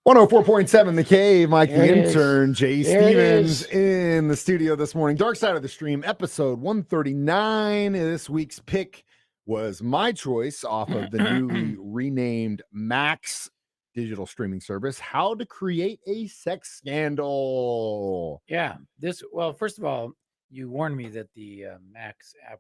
104.7 The Cave, Mike the There it is. Intern, Jay There it Stevens is. in the studio this morning. Dark Side of the Stream, episode 139. This week's pick was my choice off of the newly renamed Max digital streaming service, How to Create a Sex Scandal. Yeah. Well, first of all, you warned me that the Max app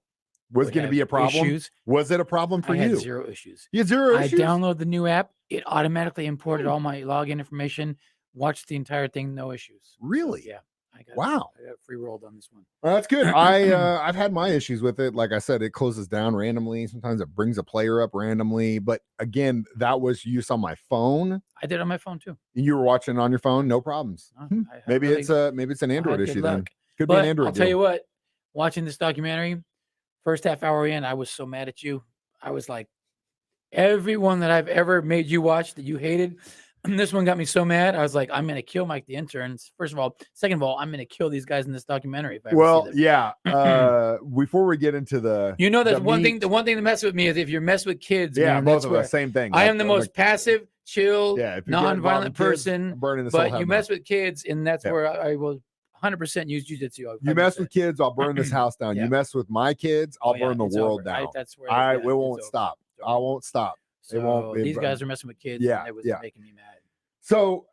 Was would going to have be a problem? issues. Was it a problem for I had you? zero issues. You had zero I issues? downloaded the new app. It automatically imported all my login information, watched the entire thing, no issues. Really? So, yeah. I got free rolled on this one. Well, that's good. I've had my issues with it. Like I said, it closes down randomly. Sometimes it brings a player up randomly. But again, that was use on my phone. I did it on my phone too. And you were watching on your phone, no problems. Maybe it's an Android issue then. Could be an Android. I'll tell you what, watching this documentary, first half hour in, I was so mad at you. I was like, everyone that I've ever made you watch that you hated, this one got me so mad. I was like, I'm going to kill Mike the Intern. First of all. Second of all, I'm going to kill these guys in this documentary. If I ever see them. Before we get into the... that's one thing. The one thing that messes with me is if you're messing with kids. Yeah, man, both of us, same thing. I am the most passive, chill, non-violent person. But you mess with kids, and that's where I will 100% use jujitsu. You mess with kids, I'll burn this house down. You mess with my kids, I'll burn the world down. That's where we won't stop. I won't stop. So these guys are messing with kids. And it was making me mad. So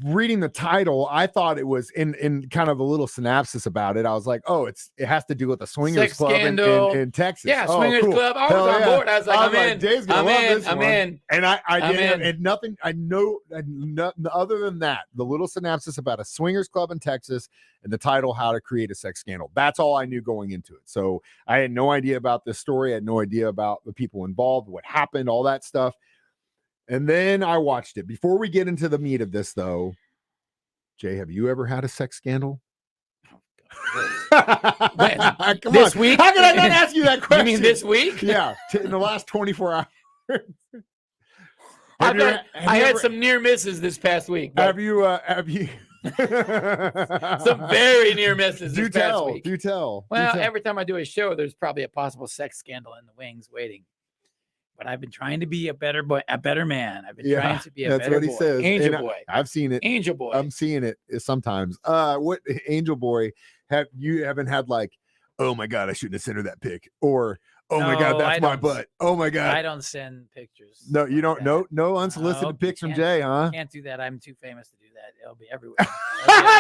reading the title, I thought it was in kind of a little synopsis about it. I was like, oh, it has to do with the swingers club in Texas. Yeah, swingers club. I was on board. I was like, I'm in. Dave's gonna love this one. In. And I did, and nothing. I know nothing other than that. The little synopsis about a swingers club in Texas and the title, How to Create a Sex Scandal. That's all I knew going into it. So I had no idea about this story. I had no idea about the people involved, what happened, all that stuff. And then I watched it. Before we get into the meat of this, though, Jay, have you ever had a sex scandal? Come this week? How can I not ask you that question? You mean this week? Yeah, in the last 24 hours. I had some near misses this past week. Have you? Some very near misses this past week. Do tell. Well, every time I do a show, there's probably a possible sex scandal in the wings waiting. But I've been trying to be a better boy, a better man. I've been trying to be a better boy. That's what he says. Angel boy. I've seen it. Angel boy. I'm seeing it sometimes. What Angel boy haven't had like, oh my God, I shouldn't have sent her that pic, or my God, that's my butt. Oh my God. I don't send pictures. No, you don't. No unsolicited pics from Jay, huh? Can't do that. I'm too famous to do that. It'll be everywhere.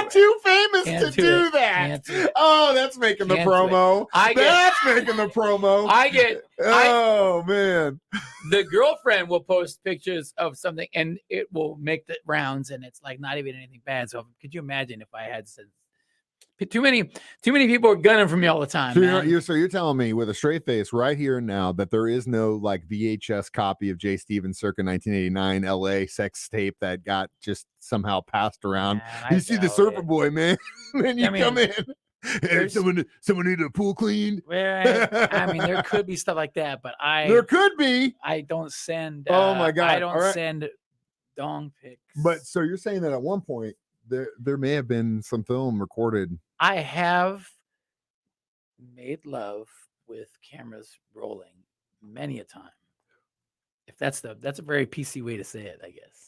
Too famous to do that. Oh, that's making the promo. That's making the promo. Man. The girlfriend will post pictures of something and it will make the rounds, and it's like not even anything bad. So could you imagine if I had said too many people are gunning for me all the time. So you're telling me with a straight face right here and now that there is no like VHS copy of Jay Stevens circa 1989 LA sex tape that got just somehow passed around. Man, you see the surfer boy, man. Then you come in. Hey, someone need a pool cleaned. Well, I mean, there could be stuff like that, but there could be. I don't send. Oh my God! I don't send dong pics. But so you're saying that at one point there may have been some film recorded. I have made love with cameras rolling many a time. If that's a very PC way to say it, I guess.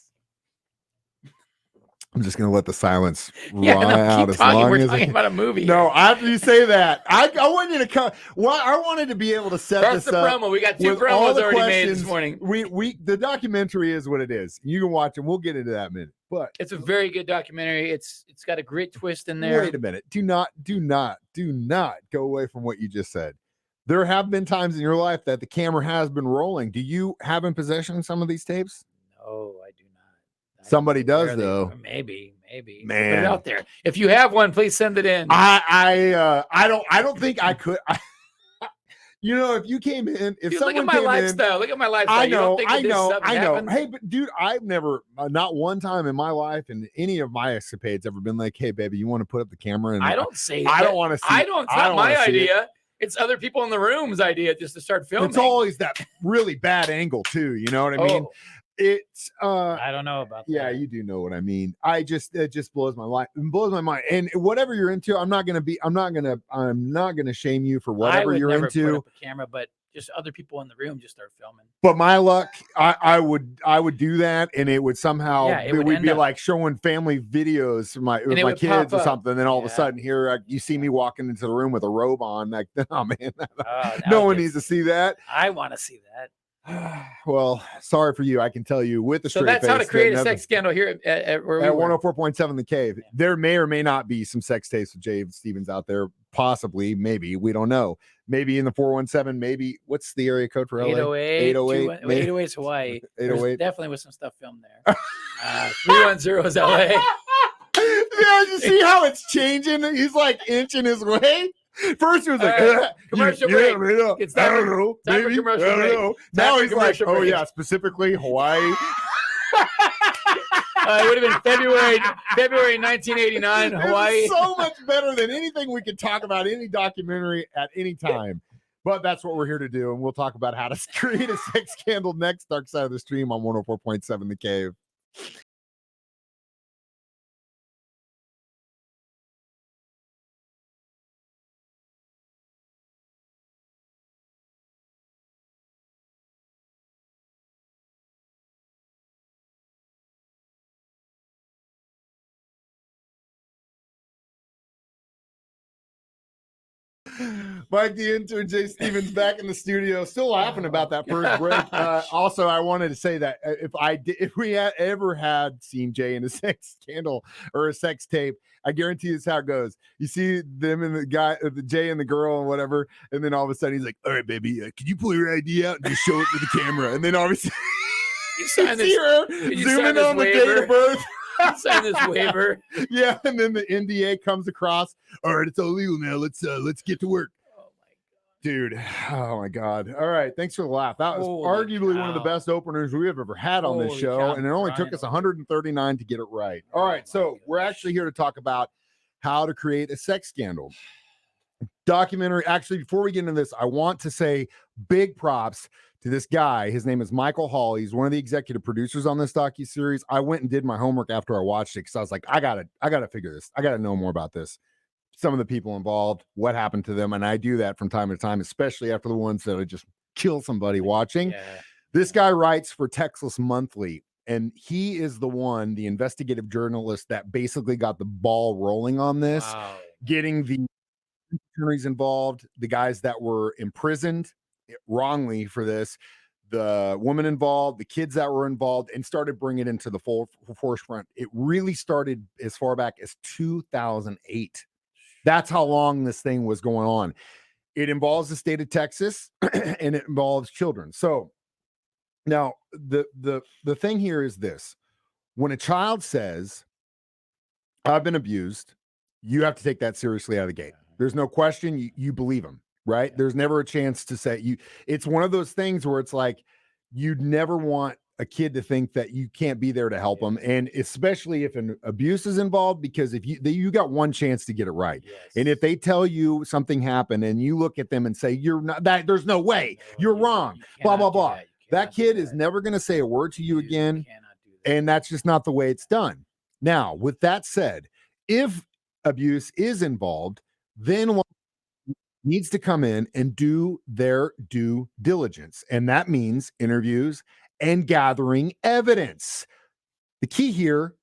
I'm just gonna let the silence out as long We're as talking about a movie. No, after you say that, I want you to come. Well, I wanted to be able to set That's this the up. promo. We got two promos already made this morning. The documentary is what it is. You can watch it. We'll get into that in a minute. But it's a very good documentary. It's got a great twist in there. Wait a minute. Do not go away from what you just said. There have been times in your life that the camera has been rolling. Do you have in possession some of these tapes? No, I do not. Somebody does though. Maybe. Man, put it out there. If you have one, please send it in. I don't think I could. If you came in, if someone look at my lifestyle. Look at my lifestyle. I know. Happens? Hey, but dude, I've never, not one time in my life, in any of my escapades, ever been like, "Hey, baby, you want to put up the camera?" And I don't say. I don't want to see. It's not my idea. It's other people in the room's idea just to start filming. It's always that really bad angle too. You know what I mean? It's I don't know about that. Yeah, you do know what I mean. It just blows my mind. It blows my mind. And whatever you're into, I'm not gonna shame you for whatever you're into. Put up a camera, but just other people in the room just start filming. But my luck, I would do that, and it would somehow we'd be like showing family videos for my kids or something. Then all of a sudden, here you see me walking into the room with a robe on. Like, oh man, no one needs to see that. I want to see that. Well, sorry for you. I can tell you with the straight face. So that's how to create a sex scandal here at 104.7 The Cave. Yeah. There may or may not be some sex tapes with Jay Stevens out there. Possibly, maybe. We don't know. Maybe in the 417, maybe. What's the area code for LA? 808. 808. 808 is Hawaii. 808. Definitely was some stuff filmed there. 310 is LA. Yeah, you see how it's changing? He's like inching his way. First, he was like, commercial break. It's I don't know. Maybe. I don't know. Now he's like, oh, yeah, specifically Hawaii. It would have been February 1989, Hawaii. So much better than anything we could talk about, any documentary at any time. But that's what we're here to do. And we'll talk about how to create a sex scandal next. Dark Side of the Stream on 104.7 The Cave. Mike the Intern, Jay Stevens back in the studio, still laughing about that first break. Also, I wanted to say that if we had ever had seen Jay in a sex scandal or a sex tape, I guarantee this is how it goes. You see them and the Jay and the girl and whatever, and then all of a sudden he's like, "All right, baby, could you pull your ID out and just show it to the camera?" And then obviously you see her zooming on the date of birth. Sign this waiver. Yeah, and then the NDA comes across. All right, it's illegal now. Let's get to work. Oh my god, dude. Oh my god. All right, thanks for the laugh. That was arguably one of the best openers we have ever had on this show, and it only took us 139 to get it right. All right, so we're actually here to talk about how to create a sex scandal documentary. Actually, before we get into this, I want to say big props to this guy. His name is Michael Hall. He's one of the executive producers on this docuseries. I went and did my homework after I watched it because I was like, I gotta figure this. I gotta know more about this. Some of the people involved, what happened to them, and I do that from time to time, especially after the ones that I just kill somebody watching. Yeah. This guy writes for Texas Monthly, and he is the investigative journalist that basically got the ball rolling on this, getting the attorneys involved, the guys that were imprisoned wrongly for this, the woman involved, the kids that were involved, and started bringing it into the forefront. It really started as far back as 2008. That's how long this thing was going on. It involves the state of Texas and it involves children. So now the thing here is this: when a child says, "I've been abused," you have to take that seriously out of the gate. There's no question. You believe them. Right? Yeah. There's never a chance to say you. It's one of those things where it's like you'd never want a kid to think that you can't be there to help them, and especially if an abuse is involved, because if you got one chance to get it right, and if they tell you something happened and you look at them and say you're not that, there's no way, you're wrong, blah blah blah. That kid is never going to say a word to you again, and that's just not the way it's done. Now, with that said, if abuse is involved, then needs to come in and do their due diligence. And that means interviews and gathering evidence. The key here,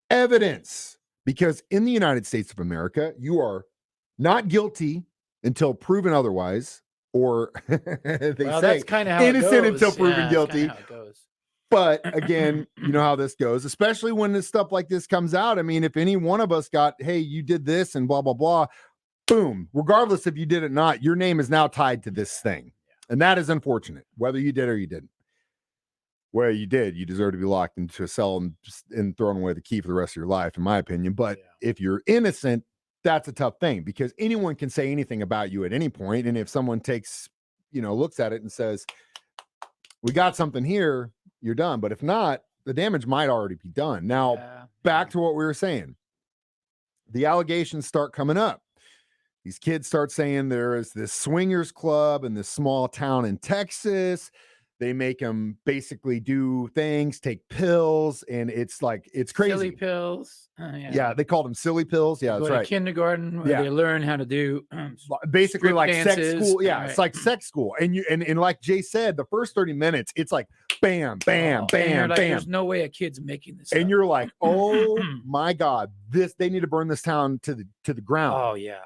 evidence, because in the United States of America, you are not guilty until proven otherwise, or they say that's kind of how innocent it goes. Until proven guilty. How it goes. But again, you know how this goes, especially when this stuff like this comes out. I mean, if any one of us got, hey, you did this and blah, blah, blah, boom, regardless if you did it or not, your name is now tied to this thing. And that is unfortunate, whether you did or you didn't. Well, you did. You deserve to be locked into a cell and thrown away the key for the rest of your life, in my opinion. But if you're innocent, that's a tough thing, because anyone can say anything about you at any point. And if someone takes, looks at it and says, we got something here, you're done. But if not, the damage might already be done. Now, back to what we were saying. The allegations start coming up. These kids start saying there is this swingers club in this small town in Texas. They make them basically do things, take pills, and it's crazy. Silly pills. Yeah, they call them silly pills. Yeah, Go that's to right. kindergarten where Yeah. they learn how to do Basically strip like sex dances. school. Yeah, Right. it's like sex school. And and like Jay said, the first 30 minutes, it's like bam, bam, And you're bam, like, bam. there's no way a kid's making this. And up. you're like, oh my God, they need to burn this town to the ground. Oh yeah,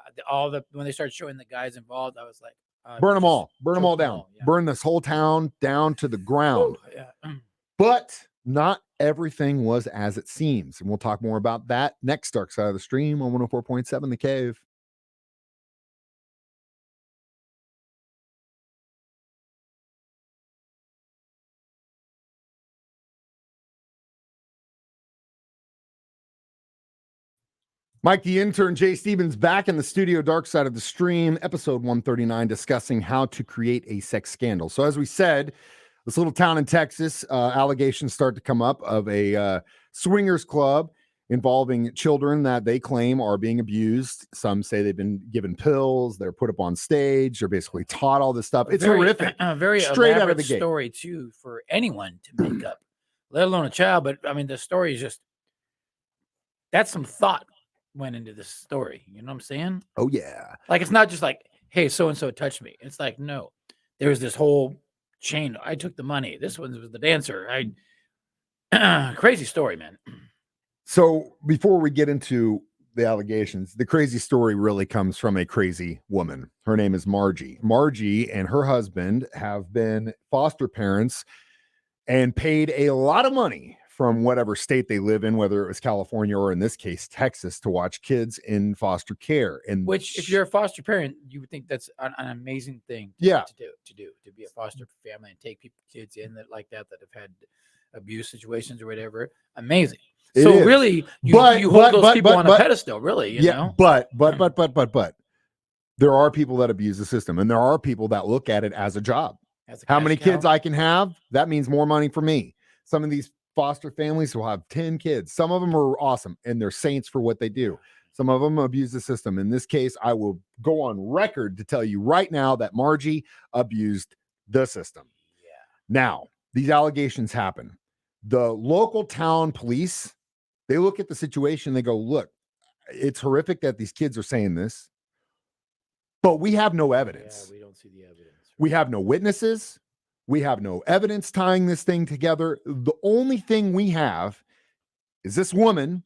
when they started showing the guys involved, I was like, burn them all down, yeah. burn this whole town down to the ground. Ooh, yeah. But not everything was as it seems, and we'll talk more about that next. Dark Side of the Stream on 104.7 The Cave. Mike, the intern, Jay Stevens, back in the studio, Dark Side of the Stream, episode 139, discussing how to create a sex scandal. So as we said, this little town in Texas, allegations start to come up of a swingers club involving children that they claim are being abused. Some say they've been given pills. They're put up on stage. They're basically taught all this stuff. It's horrific. Very straight out of the gate. Story too for anyone to make up, let alone a child. But I mean, the story is just, that's some thought went into this story. You know what I'm saying? Oh yeah. Like, it's not just like, hey, so and so touched me. It's like, no, there's this whole chain. I took the money. This one was the dancer. Crazy story, man. So before we get into the allegations, the crazy story really comes from a crazy woman. Her name is Margie. Margie and her husband have been foster parents and paid a lot of money from whatever state they live in, whether it was California or in this case, Texas, to watch kids in foster care. And which, if you're a foster parent, you would think that's an amazing thing to be a foster family and take kids in that have had abuse situations or whatever. Amazing. So really, you hold those people on a pedestal, really, you know? But there are people that abuse the system, and there are people that look at it as a job. How many kids I can have, that means more money for me. Some of these foster families will have 10 kids. Some of them are awesome, and they're saints for what they do. Some of them abuse the system. In this case, I will go on record to tell you right now that Margie abused the system. Yeah. Now, these allegations happen. The local town police, they look at the situation, they go, look, it's horrific that these kids are saying this, but we have no evidence. Yeah, we don't see the evidence. We have no witnesses. We have no evidence tying this thing together. The only thing we have is this woman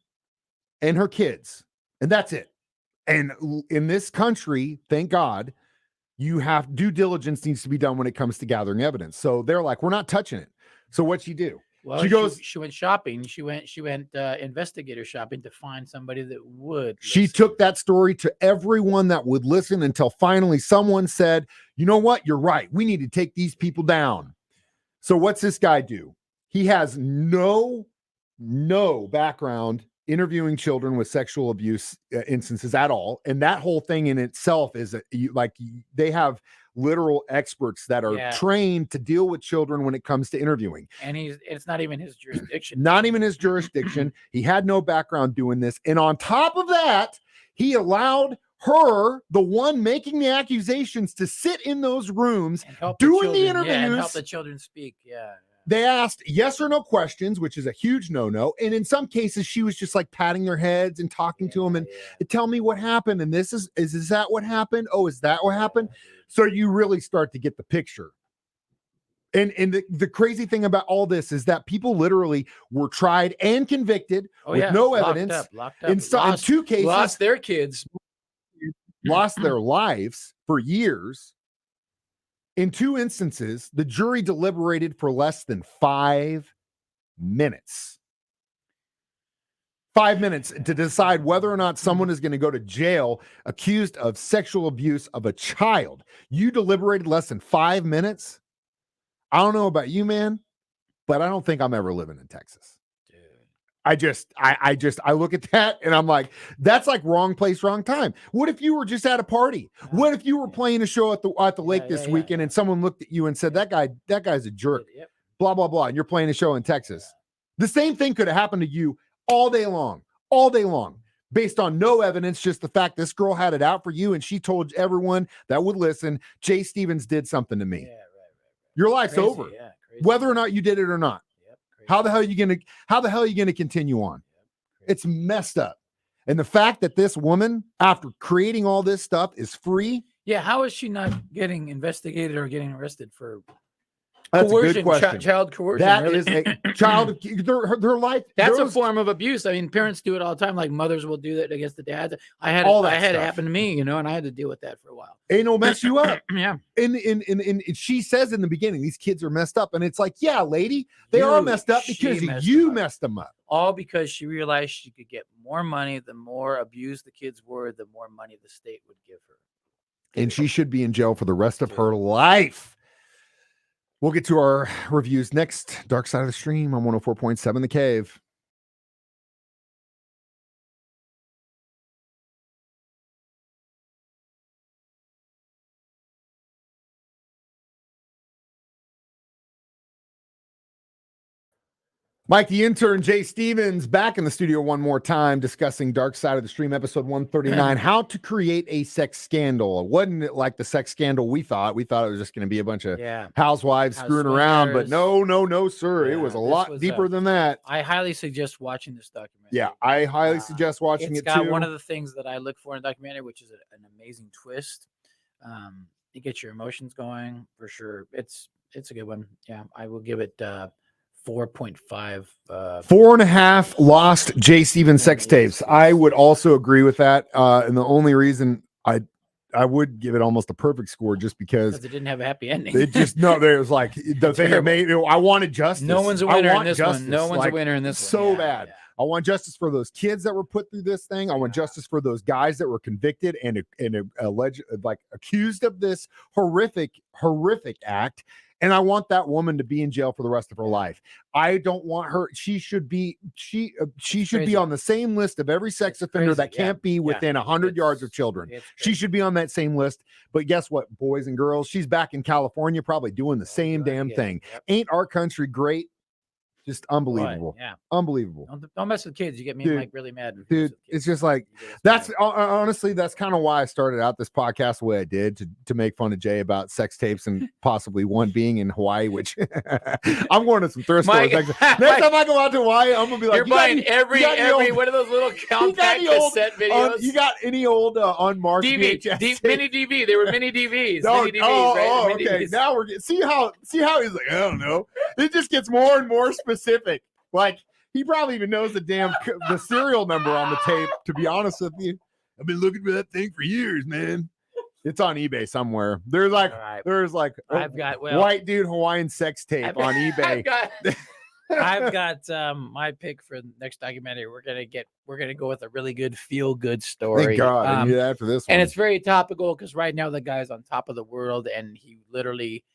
and her kids, and that's it. And in this country, thank God, due diligence needs to be done when it comes to gathering evidence. So they're like, we're not touching it. So what'd she do? Well, she went shopping. She went investigator shopping to find somebody that would. She took that story to everyone that would listen until finally someone said, you know what? You're right. We need to take these people down. So what's this guy do? He has no background interviewing children with sexual abuse instances at all. And that whole thing in itself is they have literal experts that are trained to deal with children when it comes to interviewing. And it's not even his jurisdiction. Not even his jurisdiction. He had no background doing this. And on top of that, he allowed her, the one making the accusations, to sit in those rooms doing the interviews. And help the children speak. Yeah. They asked yes or no questions, which is a huge no-no. And in some cases, she was just like patting their heads and talking to them and tell me what happened. And is that what happened? Oh, is that what happened? So you really start to get the picture. And the crazy thing about all this is that people literally were tried and convicted with no evidence. Locked up. In two cases, lost their kids, lost their lives for years. In two instances, the jury deliberated for less than 5 minutes. 5 minutes to decide whether or not someone is going to go to jail accused of sexual abuse of a child. You deliberated less than 5 minutes? I don't know about you, man, but I don't think I'm ever living in Texas. I look at that and I'm like, that's like wrong place, wrong time. What if you were just at a party? What if you were playing a show at the lake this weekend and someone looked at you and said, that guy's a jerk, blah, blah, blah. And you're playing a show in Texas. The same thing could have happened to you all day long, based on no evidence. Just the fact this girl had it out for you. And she told everyone that would listen, Jay Stevens did something to me. Your life's over. whether or not you did it or not. Yep, crazy. How the hell are you gonna continue on? Yep, It's messed up. And the fact that this woman, after creating all this stuff, is free. Yeah, how is she not getting investigated or getting arrested for That's coercion, a good question. child coercion? That really? is a child. Their life. That's there a was- form of abuse. I mean, parents do it all the time. Like mothers will do that against the dads. I had All it, that I had it stuff. happen to me, you know, and I had to deal with that for a while. Ain't no mess you up. Yeah. And she says in the beginning, these kids are messed up, and it's like, yeah, lady, they are messed up she because messed you them up. messed them up. All because she realized she could get more money. The more abused the kids were, the more money the state would give her. And she should be in jail for the rest of her life. We'll get to our reviews next. Dark Side of the Stream on 104.7 The Cave. Mike the Intern, Jay Stevens, back in the studio one more time discussing Dark Side of the Stream, episode 139, how to create a sex scandal. It wasn't like the sex scandal we thought. We thought it was just going to be a bunch of housewives screwing around, but no, sir. Yeah, it was a lot deeper than that. I highly suggest watching this documentary. Yeah, I highly suggest watching it too. It's got one of the things that I look for in a documentary, which is an amazing twist. You get your emotions going for sure. It's a good one. Yeah, I will give it 4.5. 4.5 lost Jay Stevens sex tapes. I would also agree with that. And the only reason I would give it almost a perfect score just because it didn't have a happy ending. It just there was like the thing that made I wanted justice. No one's a winner in this one. No one's a winner in this one. So bad. Yeah. I want justice for those kids that were put through this thing. I want justice for those guys that were convicted and alleged, like accused of this horrific act. And I want that woman to be in jail for the rest of her life. I don't want her. She should be. She should be on the same list of every sex offender that can't be within 100 yards of children. She should be on that same list. But guess what, boys and girls? She's back in California, probably doing the same damn thing. Ain't our country great? Just unbelievable. Yeah, unbelievable. Don't mess with kids. You get me like really mad. Dude, it's just like that's honestly that's kind of why I started out this podcast the way I did to make fun of Jay about sex tapes and possibly one being in Hawaii, which I'm going to some thrift stores. Next time I go out to Hawaii, I'm gonna be like, you're buying every one of those little compact cassette videos. You got any old unmarked VHS mini DV? They were mini DVs. No, mini DVs, right? Okay. DVs. Now we're getting see how he's like, I don't know. It just gets more and more specific. Like he probably even knows the serial number on the tape. To be honest with you, I've been looking for that thing for years, man. It's on eBay somewhere. There's like I've got white dude Hawaiian sex tape on eBay. I've got my pick for the next documentary. We're gonna go with a really good feel good story. Thank God I knew that for this one. And it's very topical because right now the guy's on top of the world and he literally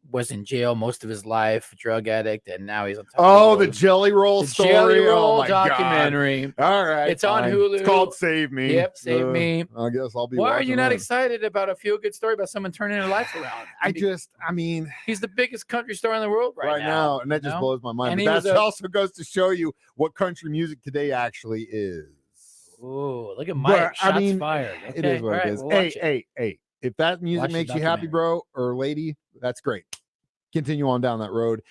was in jail most of his life, drug addict, and now he's on top of the Jelly Roll story. Jelly Roll my documentary. God. All right. It's on Hulu. It's called Save Me. Yep, Save Me. I guess I'll be Why are you not excited about a feel good story about someone turning their life around? I mean, he's the biggest country star in the world right now. And that just blows my mind. And but that also goes to show you what country music today actually is. Oh, look at Mike. Shots fired. Okay. It is what it is. Hey. If that music makes you happy, bro or lady, that's great. Continue on down that road.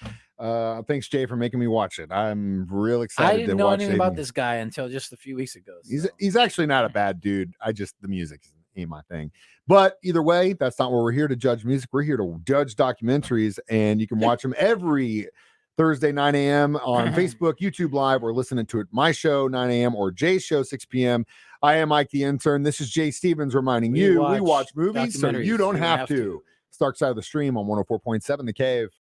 Thanks, Jay, for making me watch it. I'm real excited. I didn't know anything about this guy until just a few weeks ago. So. He's actually not a bad dude. The music ain't my thing. But either way, that's not what we're here to judge music. We're here to judge documentaries, and you can watch them every Thursday, 9 a.m. on Facebook, YouTube Live, or listening to it my show, 9 a.m., or Jay's show, 6 p.m. I am Mike the Intern. This is Jay Stevens reminding you we watch movies so you don't have to. Dark Side of the Stream on 104.7 The Cave.